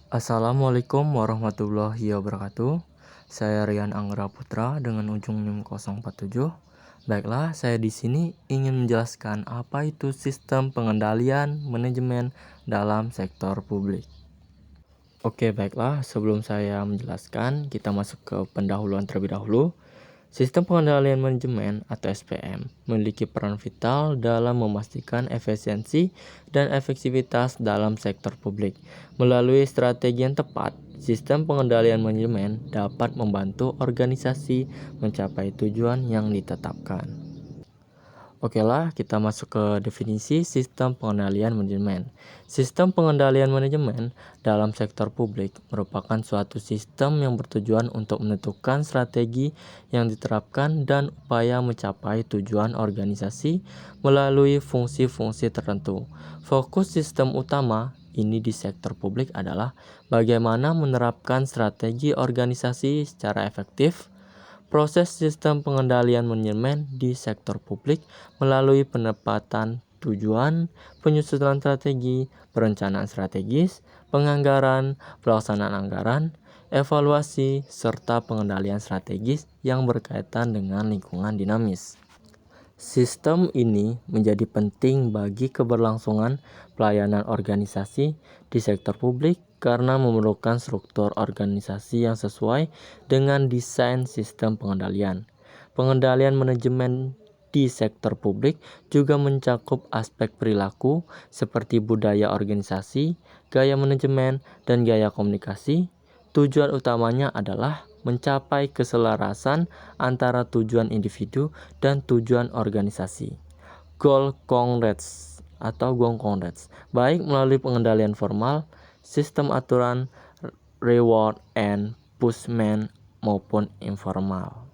Assalamualaikum warahmatullahi wabarakatuh. Saya Rian Anggra Putra dengan ujung NIM 047. Baiklah, saya di sini ingin menjelaskan apa itu sistem pengendalian manajemen dalam sektor publik. Oke, baiklah, sebelum saya menjelaskan, kita masuk ke pendahuluan terlebih dahulu. Sistem pengendalian manajemen atau SPM memiliki peran vital dalam memastikan efisiensi dan efektivitas dalam sektor publik. Melalui strategi yang tepat, sistem pengendalian manajemen dapat membantu organisasi mencapai tujuan yang ditetapkan. Oke lah, kita masuk ke definisi sistem pengendalian manajemen. Sistem pengendalian manajemen dalam sektor publik merupakan suatu sistem yang bertujuan untuk menentukan strategi yang diterapkan dan upaya mencapai tujuan organisasi melalui fungsi-fungsi tertentu. Fokus sistem utama ini di sektor publik adalah bagaimana menerapkan strategi organisasi secara efektif. Proses sistem pengendalian manajemen di sektor publik melalui penempatan tujuan, penyusunan strategi, perencanaan strategis, penganggaran, pelaksanaan anggaran, evaluasi, serta pengendalian strategis yang berkaitan dengan lingkungan dinamis. Sistem ini menjadi penting bagi keberlangsungan pelayanan organisasi di sektor publik karena memerlukan struktur organisasi yang sesuai dengan desain sistem pengendalian. Pengendalian manajemen di sektor publik juga mencakup aspek perilaku seperti budaya organisasi, gaya manajemen, dan gaya komunikasi. Tujuan utamanya adalah mencapai keselarasan antara tujuan individu dan tujuan organisasi. Goal Congress atau Gong Congress, baik melalui pengendalian formal, sistem aturan, reward and punishment maupun informal.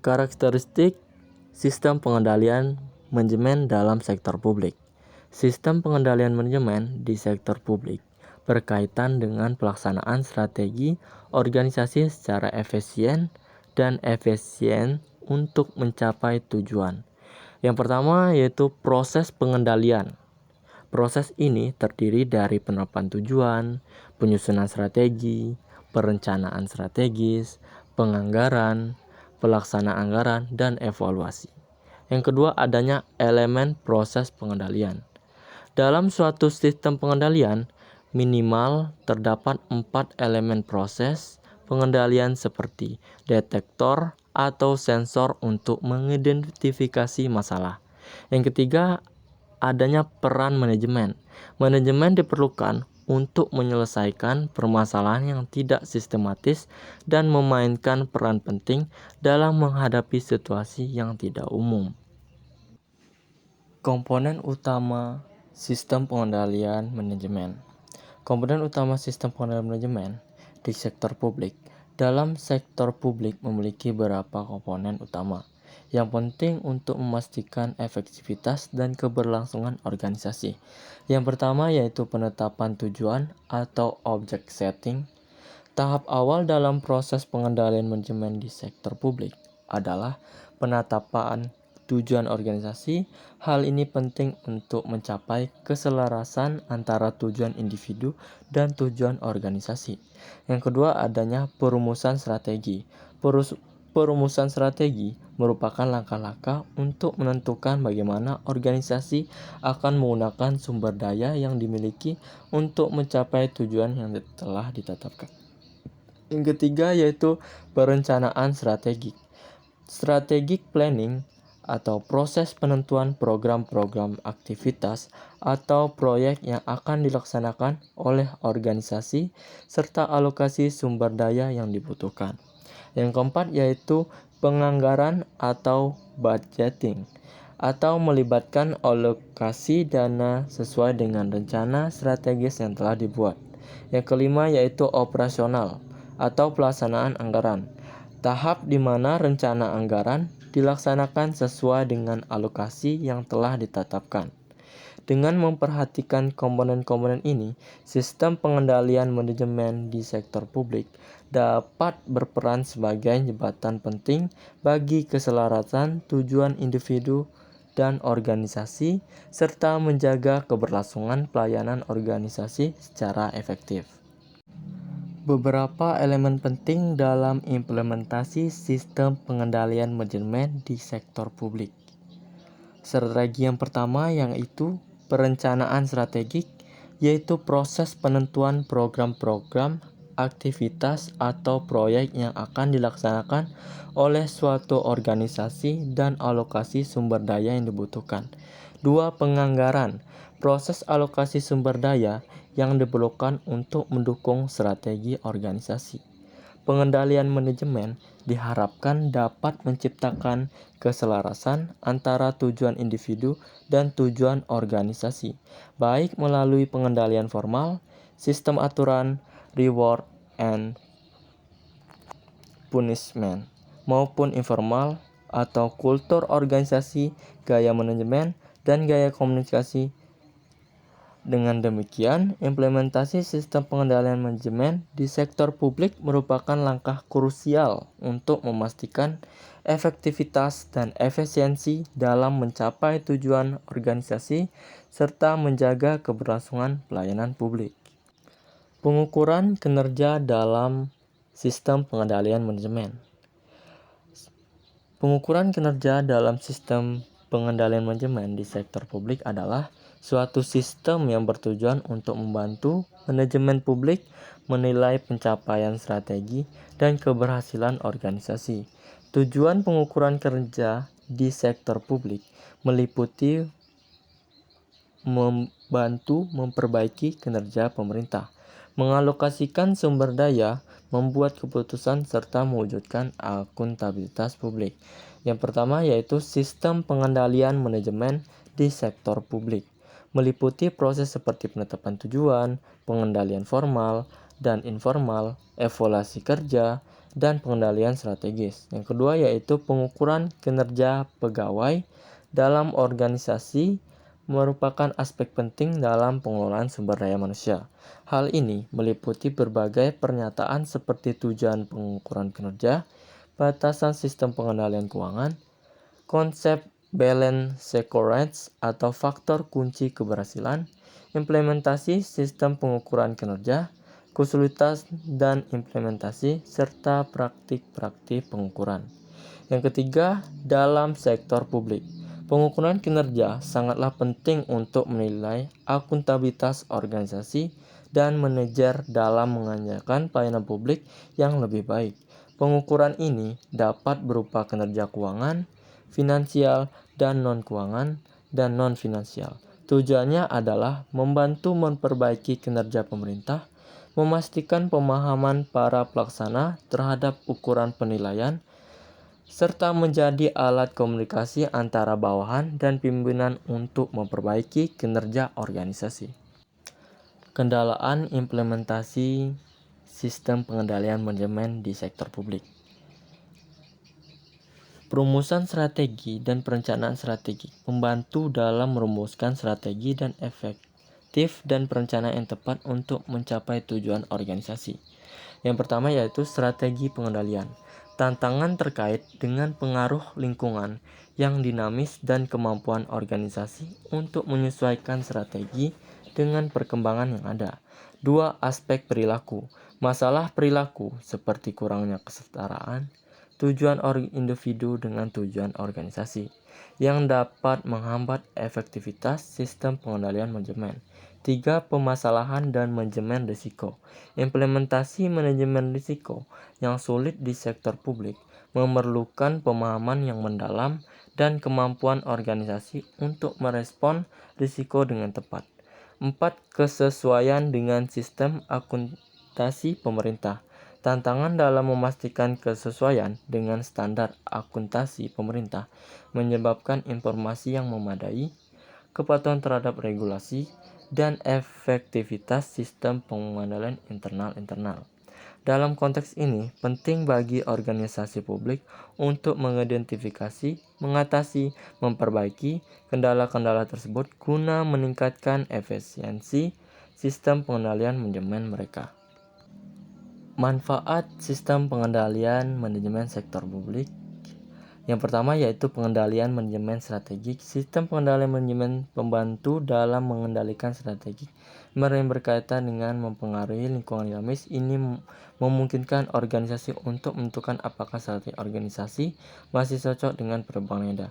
Karakteristik sistem pengendalian manajemen dalam sektor publik. Sistem pengendalian manajemen di sektor publik berkaitan dengan pelaksanaan strategi organisasi secara efisien dan efisien untuk mencapai tujuan. Yang pertama yaitu proses pengendalian. Proses ini terdiri dari penerapan tujuan, penyusunan strategi, perencanaan strategis, penganggaran, pelaksanaan anggaran, dan evaluasi. Yang kedua adanya elemen proses pengendalian. Dalam suatu sistem pengendalian, minimal terdapat 4 elemen proses pengendalian seperti detektor atau sensor untuk mengidentifikasi masalah. Yang ketiga, adanya peran manajemen. Manajemen diperlukan untuk menyelesaikan permasalahan yang tidak sistematis dan memainkan peran penting dalam menghadapi situasi yang tidak umum. Komponen utama sistem pengendalian manajemen. Komponen utama sistem pengendalian manajemen di sektor publik. Dalam sektor publik memiliki beberapa komponen utama yang penting untuk memastikan efektivitas dan keberlangsungan organisasi. Yang pertama yaitu penetapan tujuan atau object setting. Tahap awal dalam proses pengendalian manajemen di sektor publik adalah penetapan tujuan organisasi. Hal ini penting untuk mencapai keselarasan antara tujuan individu dan tujuan organisasi. Yang kedua adanya perumusan strategi. Perumusan strategi merupakan langkah-langkah untuk menentukan bagaimana organisasi akan menggunakan sumber daya yang dimiliki untuk mencapai tujuan yang telah ditetapkan. Yang ketiga yaitu perencanaan strategik. Strategic planning atau proses penentuan program-program aktivitas atau proyek yang akan dilaksanakan oleh organisasi serta alokasi sumber daya yang dibutuhkan. Yang keempat yaitu penganggaran atau budgeting atau melibatkan alokasi dana sesuai dengan rencana strategis yang telah dibuat. Yang kelima yaitu operasional atau pelaksanaan anggaran. Tahap di mana rencana anggaran dilaksanakan sesuai dengan alokasi yang telah ditetapkan. Dengan memperhatikan komponen-komponen ini, sistem pengendalian manajemen di sektor publik dapat berperan sebagai jembatan penting bagi keselarasan tujuan individu dan organisasi, serta menjaga keberlangsungan pelayanan organisasi secara efektif. Beberapa elemen penting dalam implementasi sistem pengendalian manajemen di sektor publik. Strategi yang pertama yaitu perencanaan strategik, yaitu proses penentuan program-program, aktivitas atau proyek yang akan dilaksanakan oleh suatu organisasi dan alokasi sumber daya yang dibutuhkan. 2. Penganggaran, proses alokasi sumber daya yang diperlukan untuk mendukung strategi organisasi. Pengendalian manajemen diharapkan dapat menciptakan keselarasan antara tujuan individu dan tujuan organisasi, baik melalui pengendalian formal, sistem aturan, reward and punishment, maupun informal atau kultur organisasi, gaya manajemen, dan gaya komunikasi. Dengan demikian, implementasi sistem pengendalian manajemen di sektor publik merupakan langkah krusial untuk memastikan efektivitas dan efisiensi dalam mencapai tujuan organisasi serta menjaga keberlangsungan pelayanan publik. Pengukuran kinerja dalam sistem pengendalian manajemen. Pengukuran kinerja dalam sistem pengendalian manajemen di sektor publik adalah suatu sistem yang bertujuan untuk membantu manajemen publik menilai pencapaian strategi dan keberhasilan organisasi. Tujuan pengukuran kinerja di sektor publik meliputi membantu memperbaiki kinerja pemerintah, mengalokasikan sumber daya, membuat keputusan, serta mewujudkan akuntabilitas publik. Yang pertama yaitu sistem pengendalian manajemen di sektor publik. Meliputi proses seperti penetapan tujuan, pengendalian formal dan informal, evaluasi kerja, dan pengendalian strategis. Yang kedua yaitu pengukuran kinerja pegawai dalam organisasi merupakan aspek penting dalam pengelolaan sumber daya manusia. Hal ini meliputi berbagai pernyataan seperti tujuan pengukuran kinerja, batasan sistem pengendalian keuangan, konsep balance scorecard atau faktor kunci keberhasilan, implementasi sistem pengukuran kinerja, kesulitan dan implementasi, serta praktik-praktik pengukuran. Yang ketiga, dalam sektor publik. Pengukuran kinerja sangatlah penting untuk menilai akuntabilitas organisasi dan manajer dalam mengajarkan pelayanan publik yang lebih baik. Pengukuran ini dapat berupa kinerja keuangan, finansial, dan non-keuangan, dan non-finansial. Tujuannya adalah membantu memperbaiki kinerja pemerintah, memastikan pemahaman para pelaksana terhadap ukuran penilaian, serta menjadi alat komunikasi antara bawahan dan pimpinan untuk memperbaiki kinerja organisasi. Kendalaan implementasi sistem pengendalian manajemen di sektor publik. Perumusan strategi dan perencanaan strategi membantu dalam merumuskan strategi dan efektif dan perencanaan yang tepat untuk mencapai tujuan organisasi. Yang pertama yaitu strategi pengendalian. Tantangan terkait dengan pengaruh lingkungan yang dinamis dan kemampuan organisasi untuk menyesuaikan strategi dengan perkembangan yang ada. 2. Aspek perilaku. Masalah perilaku seperti kurangnya kesetaraan, tujuan individu dengan tujuan organisasi yang dapat menghambat efektivitas sistem pengendalian manajemen. 3. Pemasalahan dan manajemen risiko. Implementasi manajemen risiko yang sulit di sektor publik memerlukan pemahaman yang mendalam dan kemampuan organisasi untuk merespon risiko dengan tepat. 4. Kesesuaian dengan sistem akuntasi pemerintah. Tantangan dalam memastikan kesesuaian dengan standar akuntasi pemerintah menyebabkan informasi yang memadai, kepatuhan terhadap regulasi, dan efektivitas sistem pengendalian internal. Dalam konteks ini, penting bagi organisasi publik untuk mengidentifikasi, mengatasi, memperbaiki kendala-kendala tersebut guna meningkatkan efisiensi sistem pengendalian manajemen mereka. Manfaat sistem pengendalian manajemen sektor publik. Yang pertama yaitu pengendalian manajemen strategik. Sistem pengendalian manajemen membantu dalam mengendalikan strategik yang berkaitan dengan mempengaruhi lingkungan dinamis. Ini memungkinkan organisasi untuk menentukan apakah strategi organisasi masih cocok dengan perubahan yang ada.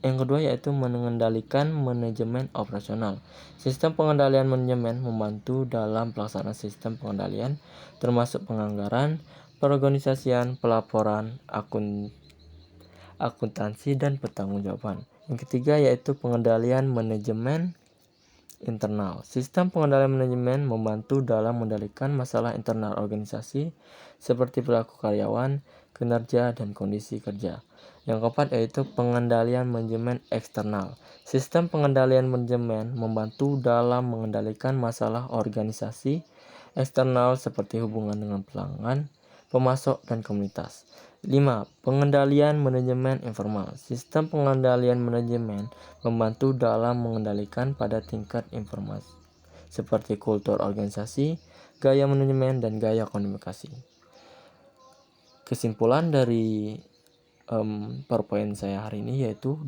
Yang kedua yaitu mengendalikan manajemen operasional. Sistem pengendalian manajemen membantu dalam pelaksanaan sistem pengendalian termasuk penganggaran, perorganisasian, pelaporan, akuntansi, dan pertanggungjawaban. Yang ketiga yaitu pengendalian manajemen internal. Sistem pengendalian manajemen membantu dalam mengendalikan masalah internal organisasi seperti perilaku karyawan, kinerja, dan kondisi kerja. Yang keempat yaitu pengendalian manajemen eksternal. Sistem pengendalian manajemen membantu dalam mengendalikan masalah organisasi eksternal seperti hubungan dengan pelanggan, pemasok, dan komunitas. 5. Pengendalian manajemen informal. Sistem pengendalian manajemen membantu dalam mengendalikan pada tingkat informasi seperti kultur organisasi, gaya manajemen, dan gaya komunikasi. Kesimpulan dari PowerPoint saya hari ini yaitu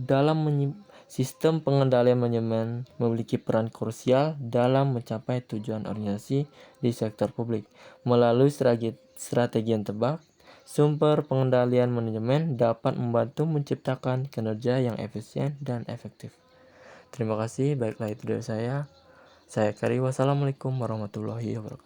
sistem pengendalian manajemen memiliki peran krusial dalam mencapai tujuan organisasi di sektor publik melalui strategi yang tepat. Sumber pengendalian manajemen dapat membantu menciptakan kinerja yang efisien dan efektif. Terima kasih, baiklah itu dari saya. Saya Kari, wassalamualaikum warahmatullahi wabarakatuh.